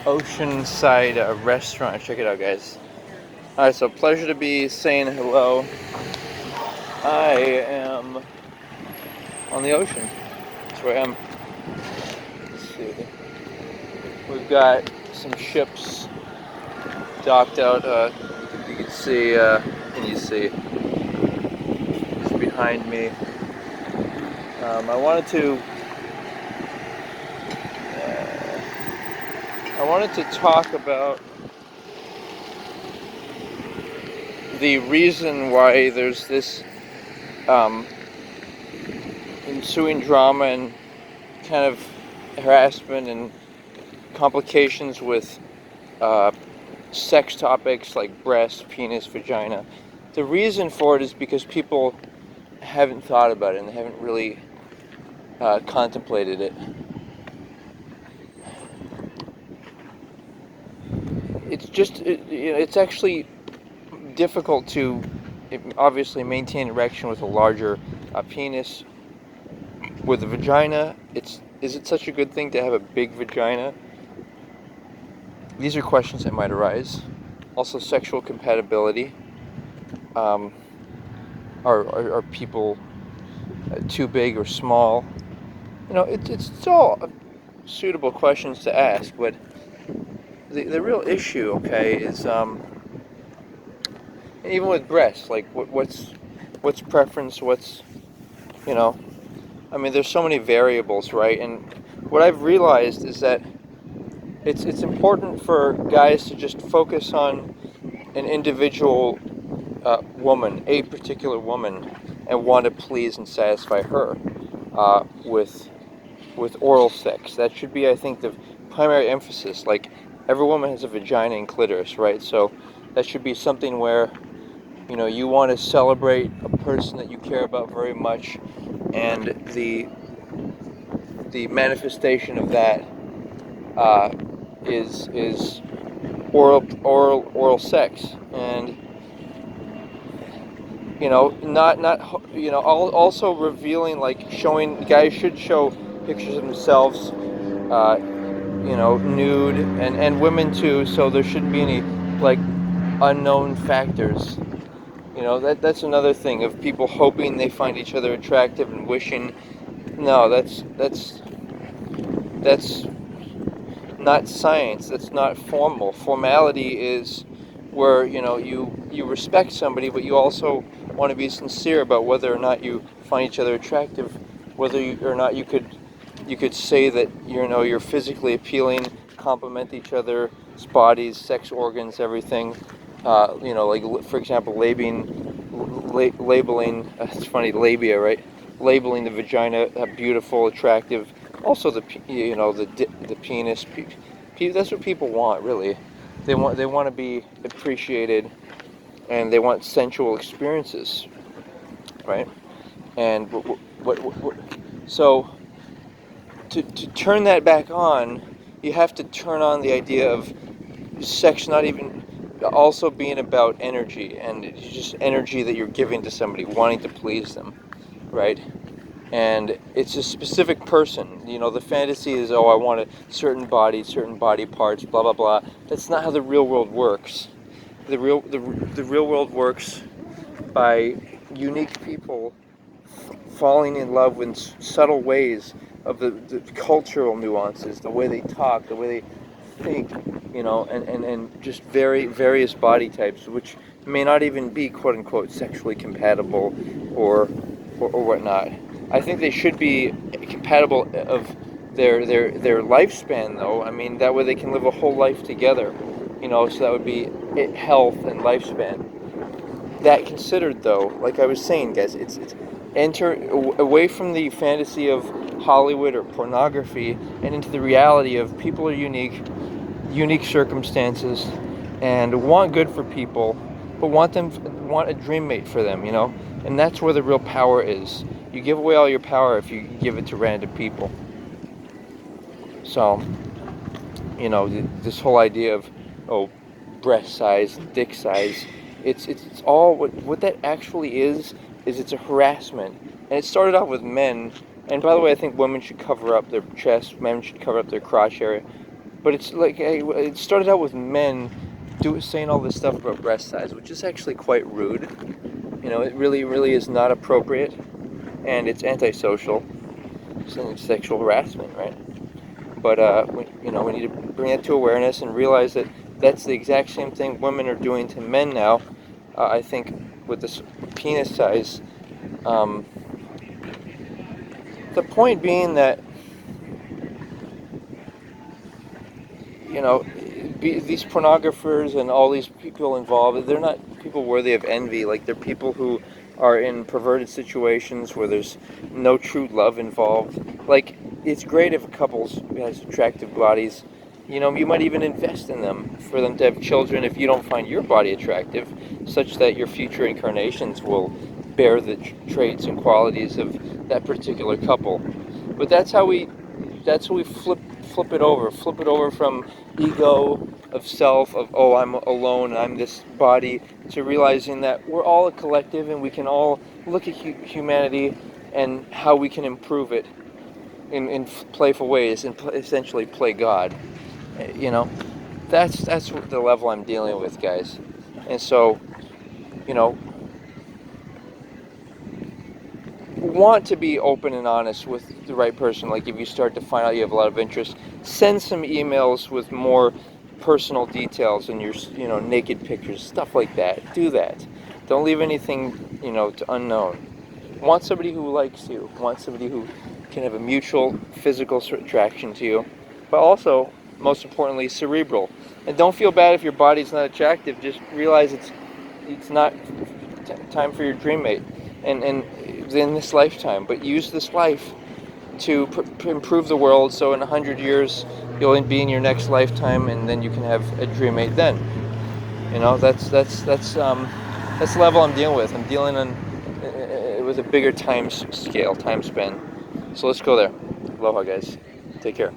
oceanside restaurant. Check it out, guys. Alright, so pleasure to be saying hello. I am on the ocean. That's where I am. Let's see. We've got some ships docked out. You can see, can you see? It's behind me. I wanted to talk about the reason why there's this um, ensuing drama and kind of harassment and complications with sex topics like breast, penis, vagina. The reason for it is because people haven't thought about it and they haven't really contemplated it. It's actually difficult to obviously maintain erection with a larger penis. With a vagina, is it such a good thing to have a big vagina? These are questions that might arise. Also, sexual compatibility. Are people too big or small? It's all suitable questions to ask, but the real issue, okay, is even with breasts, like what's preference, you know, I mean, there's so many variables, right? And what I've realized is that it's important for guys to just focus on an individual woman, a particular woman, and want to please and satisfy her with oral sex. That should be, I think, the primary emphasis. Like, every woman has a vagina and clitoris, right? So that should be something where you want to celebrate a person that you care about very much, and the manifestation of that is oral sex. And also revealing, like, showing, guys should show pictures of themselves, nude, and women too, so there shouldn't be any, like, unknown factors. That's another thing of people hoping they find each other attractive and wishing. No, that's not science. That's not formal. Formality is where you respect somebody, but you also want to be sincere about whether or not you find each other attractive, whether or not you could say that you're physically appealing, compliment each other's bodies, sex organs, everything. Like, for example, labeling. It's funny, labia, right? Labeling the vagina beautiful, attractive. Also, the penis. That's what people want, really. They want to be appreciated, and they want sensual experiences, right? And so to turn that back on, you have to turn on the idea of sex not even also being about energy, and it's just energy that you're giving to somebody, wanting to please them, right? And it's a specific person. The fantasy is, oh, I want a certain body parts, blah blah blah. That's not how the real world works. The real world works by unique people falling in love in subtle ways of the cultural nuances, the way they talk, the way they think, and just various body types, which may not even be quote unquote sexually compatible or whatnot. I think they should be compatible of their lifespan, though. I mean, that way they can live a whole life together. So that would be health and lifespan. That considered, though, like I was saying, guys, it's enter away from the fantasy of Hollywood or pornography and into the reality of people are unique circumstances, and want good for people, but want a dream mate for them, and that's where the real power is. You give away all your power if you give it to random people. So, this whole idea of, oh, breast size, dick size, it's all what that actually is it's a harassment. And it started off with men. And by the way, I think women should cover up their chest, men should cover up their crotch area. But it's like it started out with men saying all this stuff about breast size, which is actually quite rude. You know, it really, really is not appropriate, and it's antisocial. It's sexual harassment, right? But we need to bring that to awareness and realize that that's the exact same thing women are doing to men now. I think with this penis size. Um, the point being that you know, these pornographers and all these people involved, they're not people worthy of envy. Like, they're people who are in perverted situations where there's no true love involved. Like, it's great if a couple has attractive bodies. You know, you might even invest in them for them to have children if you don't find your body attractive, such that your future incarnations will bear the traits and qualities of that particular couple. But that's how we flip it over from ego of self, of, oh, I'm alone, I'm this body, to realizing that we're all a collective and we can all look at humanity and how we can improve it in playful ways and essentially play God. You know, that's the level I'm dealing with, guys. And so, you know, want to be open and honest with the right person. Like, if you start to find out you have a lot of interest, send some emails with more personal details and your, naked pictures, stuff like that. Do that. Don't leave anything, to unknown. Want somebody who likes you. Want somebody who can have a mutual physical attraction to you, but also, most importantly, cerebral. And don't feel bad if your body's not attractive. Just realize it's not time for your dream mate, and in this lifetime. But use this life to improve the world. So in 100 years, you'll be in your next lifetime, and then you can have a dream mate. Then, that's the level I'm dealing with. I'm dealing on with a bigger time scale, time span. So let's go there. Aloha, guys. Take care.